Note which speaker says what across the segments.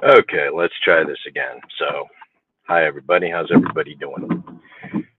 Speaker 1: Okay, let's try this again. So, hi everybody, how's everybody doing?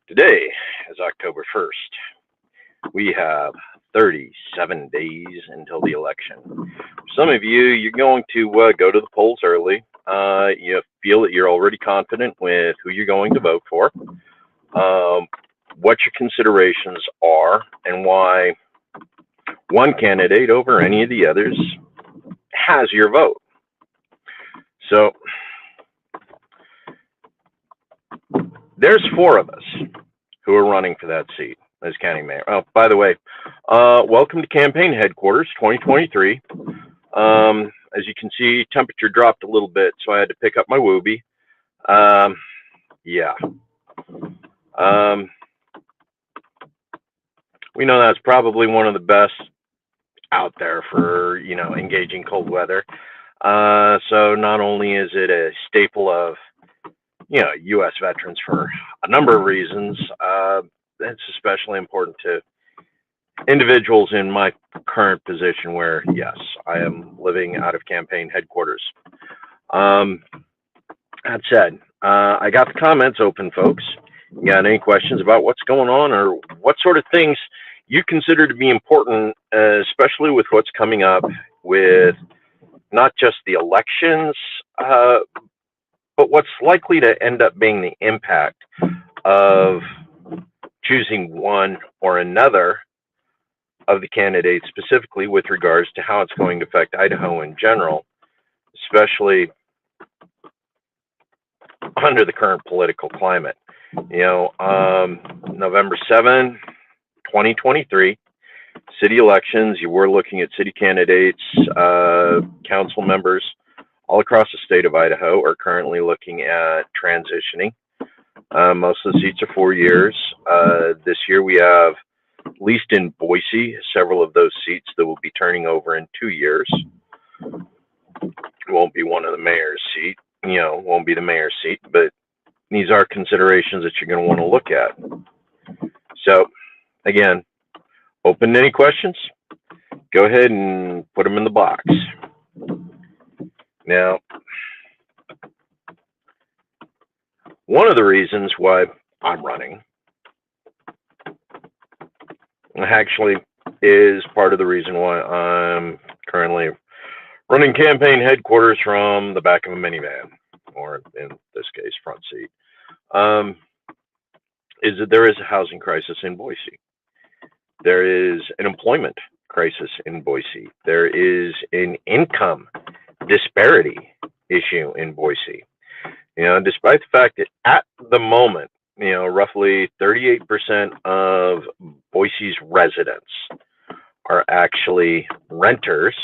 Speaker 1: Today is October 1st. We have 37 days until the election. For some of you, you're going to go to the polls early. You feel that you're already confident with who you're going to vote for, what your considerations are, and why one candidate over any of the others has your vote. So, there's four of us who are running for that seat as county mayor. Oh, by the way, welcome to campaign headquarters 2023. As you can see, temperature dropped a little bit, so I had to pick up my Whoopie. Yeah. We know that's probably one of the best out there for, engaging cold weather. So not only is it a staple of, U.S. veterans for a number of reasons, it's especially important to individuals in my current position where, yes, I am living out of campaign headquarters. That said, I got the comments open, folks. You got any questions about what's going on or what sort of things you consider to be important, especially with what's coming up with not just the elections, but what's likely to end up being the impact of choosing one or another of the candidates, specifically with regards to how it's going to affect Idaho in general, especially under the current political climate. November 7, 2023, city elections, you were looking at city candidates, council members all across the state of Idaho are currently looking at transitioning. Most of the seats are 4 years. This year we have, at least in Boise, several of those seats that will be turning over in 2 years. It won't be one of the mayor's seat, won't be the mayor's seat, but these are considerations that you're going to want to look at. So, again, open to any questions, go ahead and put them in the box. Now, one of the reasons why I'm running actually is part of the reason why I'm currently running campaign headquarters from the back of a minivan, or in this case, front seat, is that there is a housing crisis in Boise. There is an employment crisis in Boise. There is an income disparity issue in Boise. Despite the fact that at the moment, roughly 38% of Boise's residents are actually renters,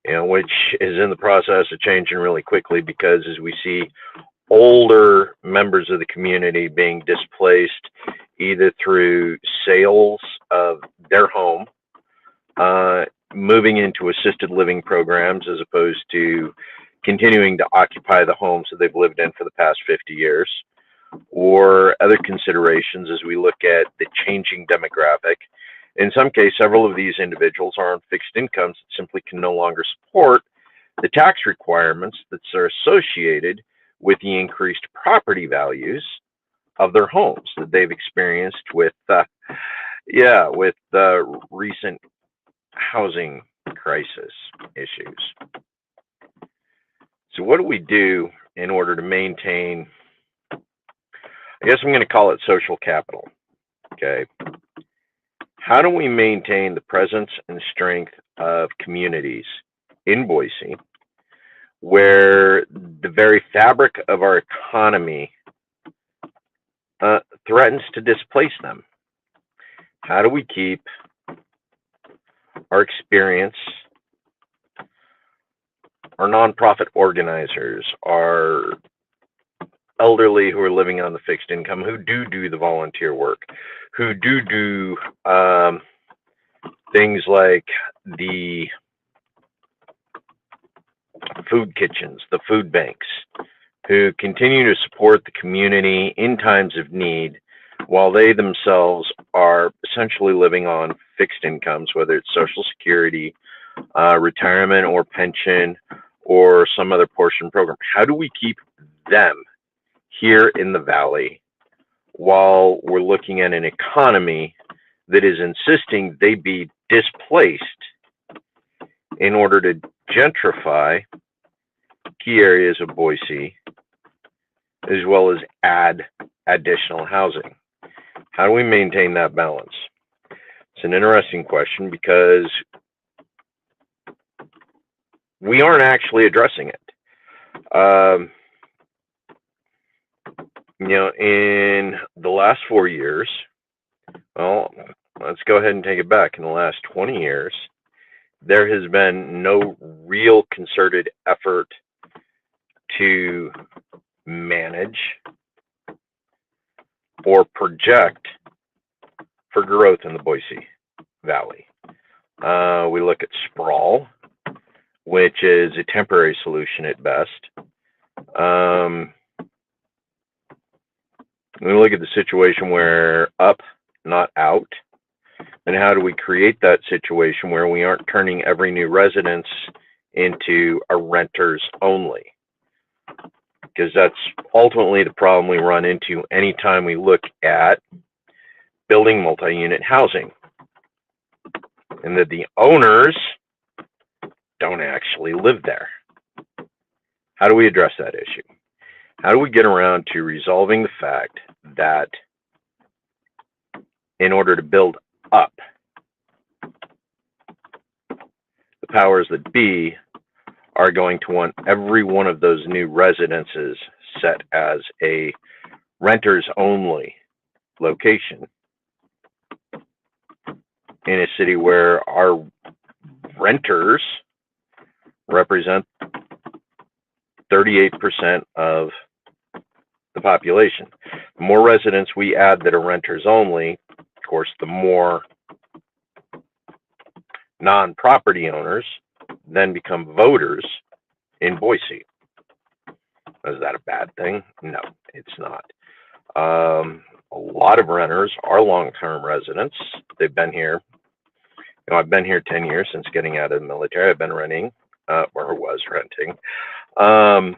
Speaker 1: which is in the process of changing really quickly because as we see older members of the community being displaced either through sales of their home, moving into assisted living programs as opposed to continuing to occupy the homes that they've lived in for the past 50 years, or other considerations as we look at the changing demographic. In some cases, several of these individuals are on fixed incomes that simply can no longer support the tax requirements that are associated with the increased property values of their homes that they've experienced with recent housing crisis issues. So what do we do in order to maintain, I guess I'm going to call it social capital, okay? How do we maintain the presence and strength of communities in Boise where the very fabric of our economy threatens to displace them? How do we keep our experience, our nonprofit organizers, our elderly who are living on the fixed income, who do the volunteer work, who do things like the food kitchens, the food banks, who continue to support the community in times of need while they themselves are essentially living on fixed incomes, whether it's Social Security, retirement or pension, or some other portion program? How do we keep them here in the valley while we're looking at an economy that is insisting they be displaced in order to gentrify key areas of Boise, as well as add additional housing? How do we maintain that balance? It's an interesting question because we aren't actually addressing it. In the last 4 years, well, let's go ahead and take it back. In the last 20 years, there has been no real concerted effort to manage or project for growth in the Boise Valley. We look at sprawl, which is a temporary solution at best. We look at the situation where up, not out. And how do we create that situation where we aren't turning every new residence into a renters only? Because that's ultimately the problem we run into anytime we look at building multi-unit housing, and that the owners don't actually live there. How do we address that issue? How do we get around to resolving the fact that in order to build up, the powers that be are going to want every one of those new residences set as a renters only location in a city where our renters represent 38% of the population. The more residents we add that are renters only, of course, the more non-property owners then become voters in Boise. Is that a bad thing? No, it's not. A lot of renters are long-term residents. They've been here. I've been here 10 years since getting out of the military. I've been renting, or was renting. A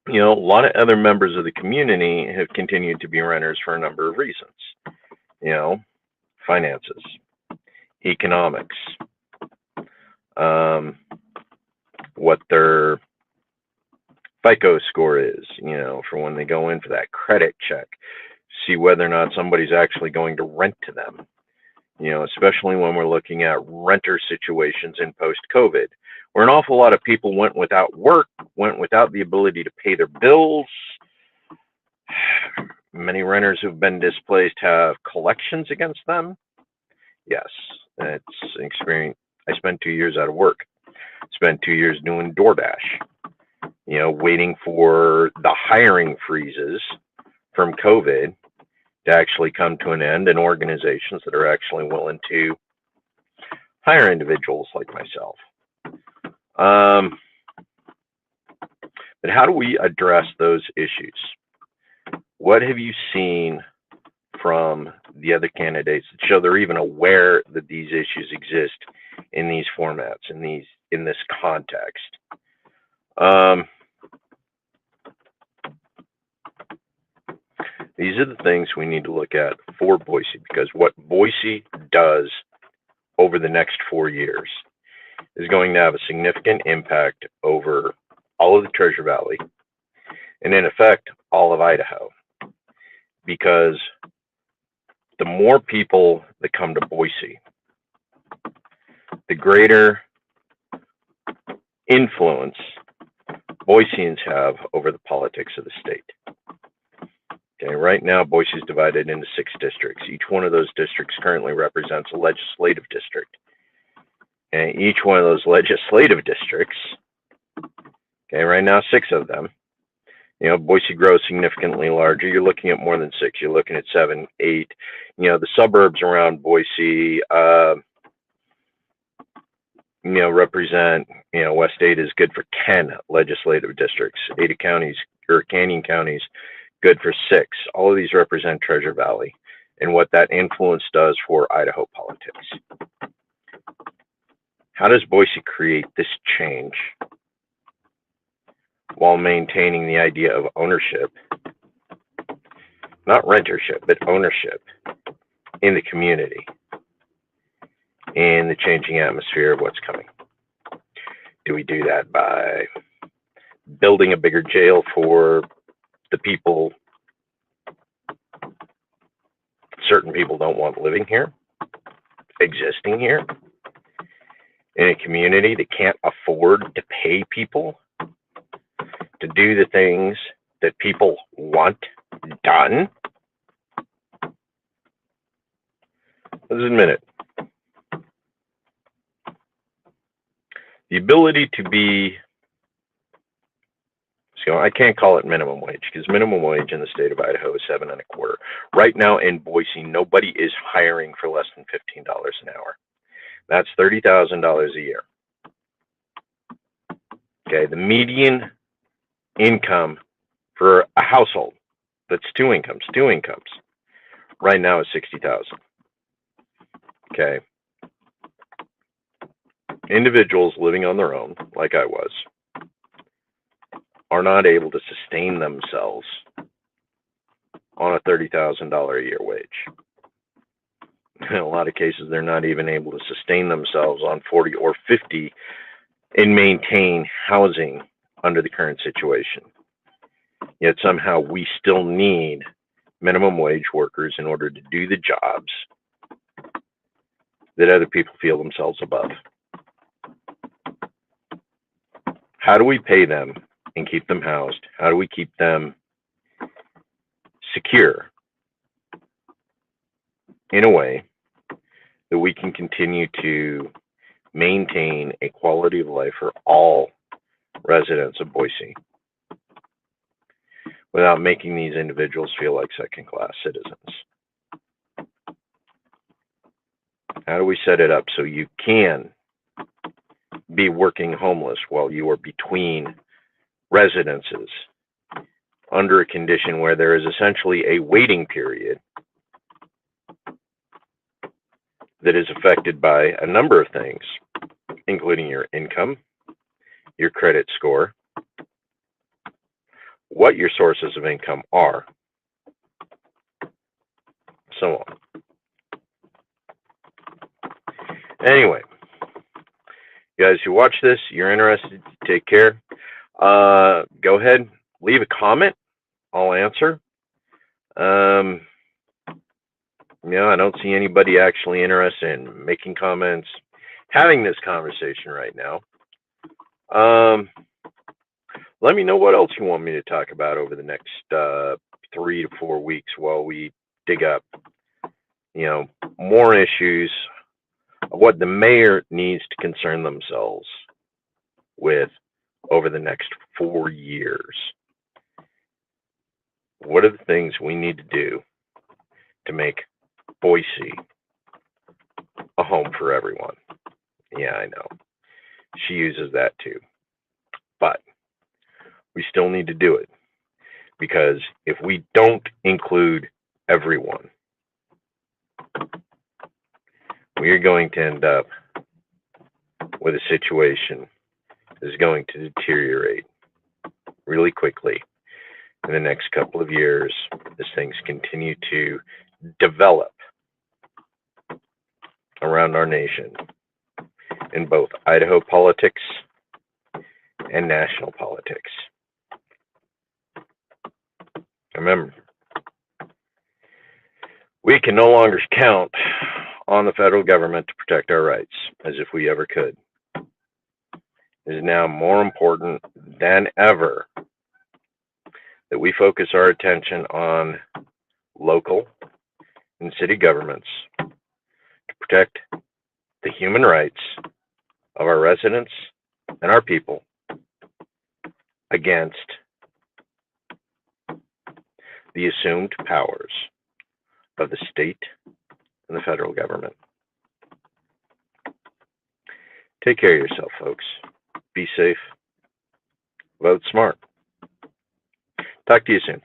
Speaker 1: lot of other members of the community have continued to be renters for a number of reasons. Finances, economics, what their FICO score is, for when they go in for that credit check, see whether or not somebody's actually going to rent to them, especially when we're looking at renter situations in post-COVID, where an awful lot of people went without work, went without the ability to pay their bills. Many renters who've been displaced have collections against them. Yes, that's an experience. I spent 2 years out of work. Spent 2 years doing DoorDash, waiting for the hiring freezes from COVID to actually come to an end, and organizations that are actually willing to hire individuals like myself. But how do we address those issues? What have you seen from the other candidates that show they're even aware that these issues exist in these formats, in this context? These are the things we need to look at for Boise, because what Boise does over the next 4 years is going to have a significant impact over all of the Treasure Valley, and in effect, all of Idaho. Because the more people that come to Boise, the greater influence Boiseans have over the politics of the state. Okay, right now, Boise is divided into 6 districts. Each one of those districts currently represents a legislative district. And each one of those legislative districts, okay, right now, 6 of them, Boise grows significantly larger. You're looking at more than 6. You're looking at 7, 8. The suburbs around Boise, represent, West Ada is good for 10 legislative districts. Ada counties, or Canyon counties, good for 6. All of these represent Treasure Valley and what that influence does for Idaho politics. How does Boise create this change while maintaining the idea of ownership, not rentership, but ownership in the community, in the changing atmosphere of what's coming? Do we do that by building a bigger jail for the people certain people don't want living here, existing here, in a community that can't afford to pay people to do the things that people want done? Let's admit it. The ability to be, so I can't call it minimum wage, because minimum wage in the state of Idaho is $7.25. Right now in Boise, nobody is hiring for less than $15 an hour. That's $30,000 a year. Okay, the median income for a household that's two incomes, right now is $60,000. Okay. Individuals living on their own, like I was, are not able to sustain themselves on a $30,000 a year wage. In a lot of cases, they're not even able to sustain themselves on 40 or 50 and maintain housing under the current situation. Yet somehow we still need minimum wage workers in order to do the jobs that other people feel themselves above. How do we pay them and keep them housed? How do we keep them secure in a way that we can continue to maintain a quality of life for all residents of Boise without making these individuals feel like second-class citizens? How do we set it up so you can be working homeless while you are between residences under a condition where there is essentially a waiting period that is affected by a number of things, including your income, your credit score, what your sources of income are, so on. Anyway, guys who watch this, you're interested, take care. Go ahead, leave a comment. I'll answer. I don't see anybody actually interested in making comments, having this conversation right now. Let me know what else you want me to talk about over the next 3 to 4 weeks while we dig up, more issues of what the mayor needs to concern themselves with over the next 4 years. What are the things we need to do to make Boise a home for everyone? Yeah, I know. She uses that too. But we still need to do it, because if we don't include everyone, we are going to end up with a situation that is going to deteriorate really quickly in the next couple of years as things continue to develop around our nation in both Idaho politics and national politics. Remember, we can no longer count on the federal government to protect our rights as if we ever could. It is now more important than ever that we focus our attention on local and city governments to protect the human rights of our residents and our people against the assumed powers of the state and the federal government. Take care of yourself, folks. Be safe. Vote smart. Talk to you soon.